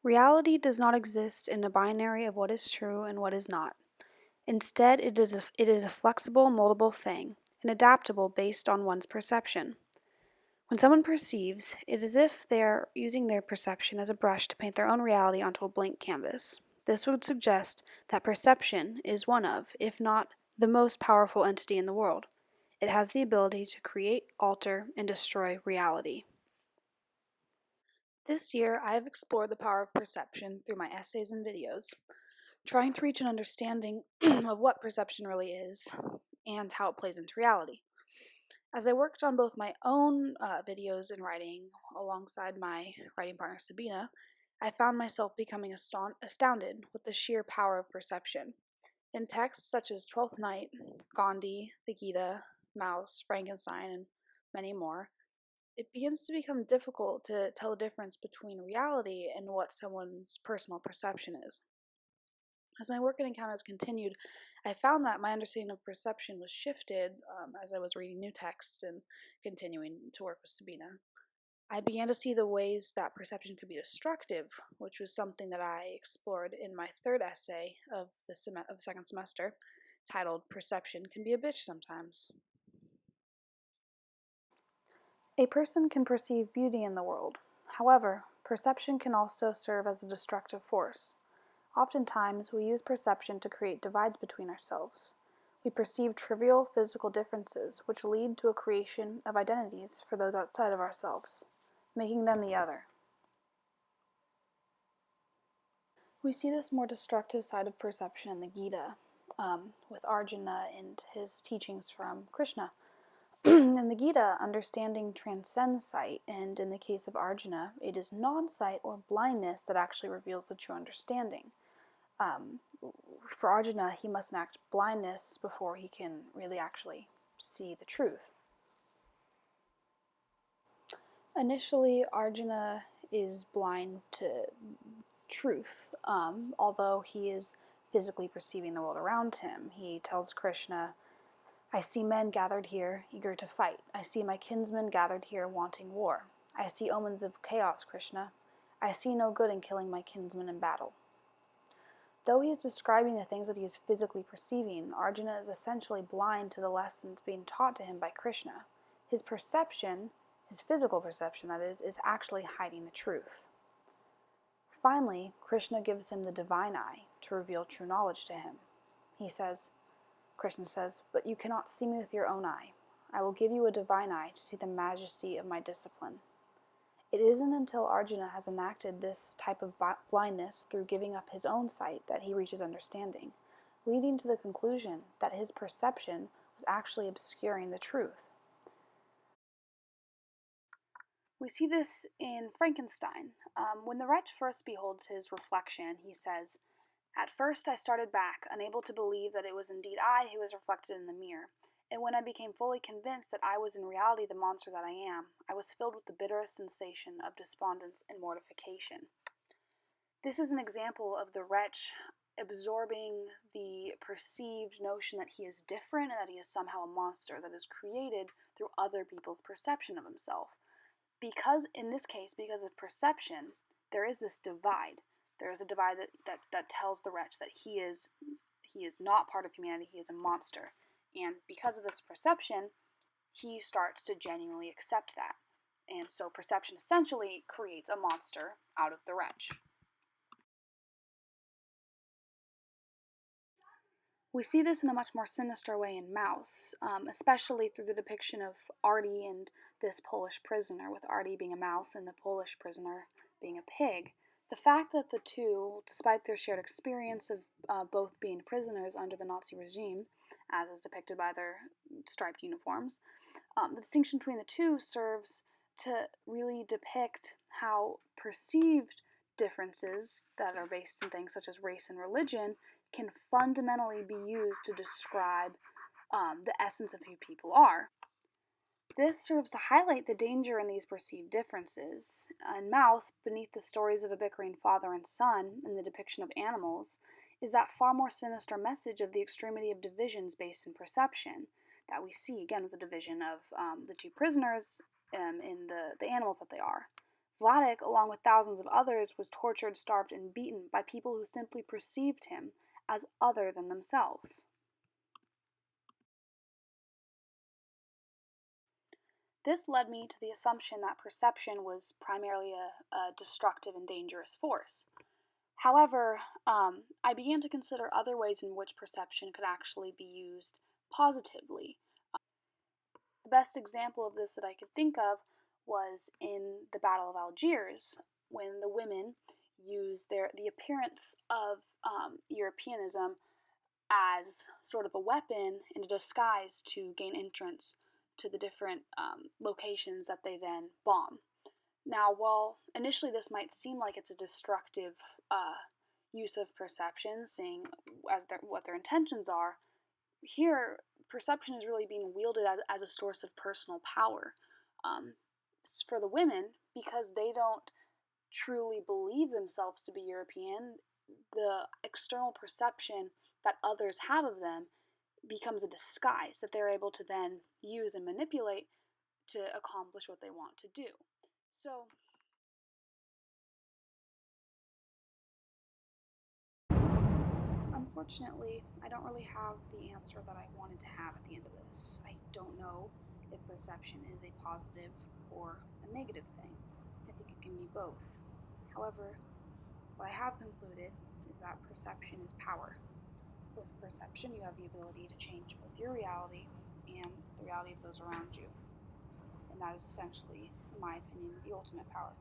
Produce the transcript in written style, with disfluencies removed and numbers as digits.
Reality does not exist in a binary of what is true and what is not. Instead, it is a flexible, moldable thing, and adaptable based on one's perception. When someone perceives, it is as if they are using their perception as a brush to paint their own reality onto a blank canvas. This would suggest that perception is one of, if not the most powerful entity in the world. It has the ability to create, alter, and destroy reality. This year, I have explored the power of perception through my essays and videos, trying to reach an understanding of what perception really is and how it plays into reality. As I worked on both my own videos and writing alongside my writing partner Sabina, I found myself becoming astounded with the sheer power of perception. In texts such as Twelfth Night, Gandhi, the Gita, Maus, Frankenstein, and many more, it begins to become difficult to tell the difference between reality and what someone's personal perception is. As my work and encounters continued, I found that my understanding of perception was shifted as I was reading new texts and continuing to work with Sabina. I began to see the ways that perception could be destructive, which was something that I explored in my third essay of the second semester, titled Perception Can Be a Bitch Sometimes. A person can perceive beauty in the world. However, perception can also serve as a destructive force. Oftentimes, we use perception to create divides between ourselves. We perceive trivial physical differences, which lead to a creation of identities for those outside of ourselves, making them the other. We see this more destructive side of perception in the Gita, with Arjuna and his teachings from Krishna. In the Gita, understanding transcends sight, and in the case of Arjuna, it is non-sight or blindness that actually reveals the true understanding. Um, for Arjuna, he must enact blindness before he can really actually see the truth. Initially, Arjuna is blind to truth, although he is physically perceiving the world around him. He tells Krishna, I see men gathered here, eager to fight. I see my kinsmen gathered here, wanting war. I see omens of chaos, Krishna. I see no good in killing my kinsmen in battle. Though he is describing the things that he is physically perceiving, Arjuna is essentially blind to the lessons being taught to him by Krishna. His perception, his physical perception that is actually hiding the truth. Finally, Krishna gives him the divine eye to reveal true knowledge to him. Krishna says, but you cannot see me with your own eye. I will give you a divine eye to see the majesty of my discipline. It isn't until Arjuna has enacted this type of blindness through giving up his own sight that he reaches understanding, leading to the conclusion that his perception was actually obscuring the truth. We see this in Frankenstein. When the wretch first beholds his reflection, he says, at first I started back, unable to believe that it was indeed I who was reflected in the mirror, and when I became fully convinced that I was in reality the monster that I am, I was filled with the bitterest sensation of despondence and mortification. This is an example of the wretch absorbing the perceived notion that he is different and that he is somehow a monster that is created through other people's perception of himself. Because, in this case, because of perception, there is this divide. There is a divide that tells the wretch that he is not part of humanity, he is a monster. And because of this perception, he starts to genuinely accept that. And so perception essentially creates a monster out of the wretch. We see this in a much more sinister way in Maus, especially through the depiction of Artie and this Polish prisoner, with Artie being a mouse and the Polish prisoner being a pig. The fact that the two, despite their shared experience of both being prisoners under the Nazi regime, as is depicted by their striped uniforms, the distinction between the two serves to really depict how perceived differences that are based in things such as race and religion can fundamentally be used to describe the essence of who people are. This serves to highlight the danger in these perceived differences. In Maus, beneath the stories of a bickering father and son and the depiction of animals, is that far more sinister message of the extremity of divisions based in perception that we see, again, with the division of the two prisoners in the animals that they are. Vladik, along with thousands of others, was tortured, starved, and beaten by people who simply perceived him as other than themselves. This led me to the assumption that perception was primarily a destructive and dangerous force. However, I began to consider other ways in which perception could actually be used positively. The best example of this that I could think of was in the Battle of Algiers, when the women used the appearance of Europeanism as sort of a weapon and a disguise to gain entrance to the different locations that they then bomb. Now, while initially this might seem like it's a destructive use of perception, seeing what their intentions are, here perception is really being wielded as a source of personal power um, for the women, because they don't truly believe themselves to be European. The external perception that others have of them becomes a disguise that they're able to then use and manipulate to accomplish what they want to do. So, unfortunately, I don't really have the answer that I wanted to have at the end of this. I don't know if perception is a positive or a negative thing. I think it can be both. However, what I have concluded is that perception is power. With perception, you have the ability to change both your reality and the reality of those around you. And that is essentially, in my opinion, the ultimate power.